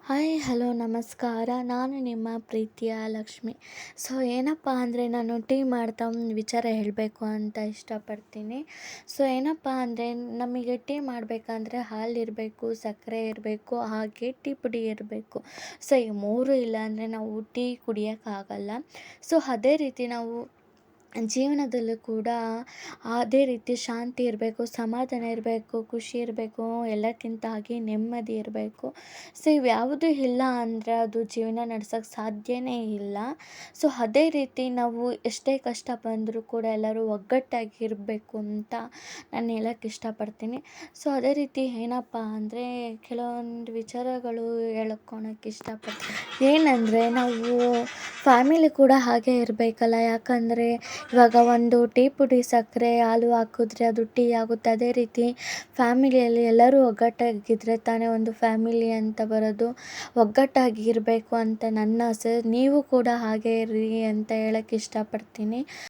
Hi hello ನಮಸ್ಕಾರ. ನಾನು ನಿಮ್ಮ ಪ್ರೀತಿಯ ಲಕ್ಷ್ಮಿ. ಏನಪ್ಪ ಅಂದರೆ ನಾನು ಟೀ ಮಾಡ್ತಾ ಒಂದು ವಿಚಾರ ಹೇಳಬೇಕು ಅಂತ ಇಷ್ಟಪಡ್ತೀನಿ. ಏನಪ್ಪ ಅಂದರೆ ನಮಗೆ ಟೀ ಮಾಡಬೇಕಂದ್ರೆ ಹಾಲಿರಬೇಕು, ಸಕ್ಕರೆ ಇರಬೇಕು, ಹಾಗೆ ಟೀ ಪುಡಿ ಇರಬೇಕು. ಈ 3 ಇಲ್ಲ ಅಂದರೆ ನಾವು ಟೀ ಕುಡಿಯೋಕ್ಕಾಗಲ್ಲ. ಅದೇ ರೀತಿ ನಾವು ಜೀವನದಲ್ಲೂ ಕೂಡ ಅದೇ ರೀತಿ ಶಾಂತಿ ಇರಬೇಕು, ಸಮಾಧಾನ ಇರಬೇಕು, ಖುಷಿ ಇರಬೇಕು, ಎಲ್ಲಕ್ಕಿಂತ ಆಗಿ ನೆಮ್ಮದಿ ಇರಬೇಕು. ಇವ್ಯಾವುದೂ ಇಲ್ಲ ಅಂದರೆ ಅದು ಜೀವನ ನಡ್ಸೋಕ್ಕೆ ಸಾಧ್ಯವೇ ಇಲ್ಲ. ಅದೇ ರೀತಿ ನಾವು ಎಷ್ಟೇ ಕಷ್ಟ ಬಂದರೂ ಕೂಡ ಎಲ್ಲರೂ ಒಗ್ಗಟ್ಟಾಗಿ ಇರಬೇಕು ಅಂತ ನಾನು ಹೇಳೋಕ್ಕೆ ಇಷ್ಟಪಡ್ತೀನಿ. ಅದೇ ರೀತಿ ಏನಪ್ಪ ಅಂದರೆ ಕೆಲವೊಂದು ವಿಚಾರಗಳು ಹೇಳ್ಕೊಳಕ್ಕೆ ಇಷ್ಟಪಡ್ತೀನಿ. ಏನಂದರೆ ನಾವು ಫ್ಯಾಮಿಲಿ ಕೂಡ ಹಾಗೆ ಇರಬೇಕಲ್ಲ. ಯಾಕಂದರೆ ಇವಾಗ ಒಂದು ಟೀ ಪುಡಿ, ಸಕ್ಕರೆ, ಹಾಲು ಹಾಕಿದ್ರೆ ಅದು ಟೀ ಆಗುತ್ತೆ. ಅದೇ ರೀತಿ ಫ್ಯಾಮಿಲಿಯಲ್ಲಿ ಎಲ್ಲರೂ ಒಗ್ಗಟ್ಟಾಗಿದ್ದರೆ ತಾನೇ ಒಂದು ಫ್ಯಾಮಿಲಿ ಅಂತ ಬರೋದು. ಒಗ್ಗಟ್ಟಾಗಿ ಇರಬೇಕು ಅಂತ ನನ್ನ ಆಸೆ. ನೀವು ಕೂಡ ಹಾಗೆ ಇರಿ ಅಂತ ಹೇಳೋಕ್ಕೆ ಇಷ್ಟಪಡ್ತೀನಿ.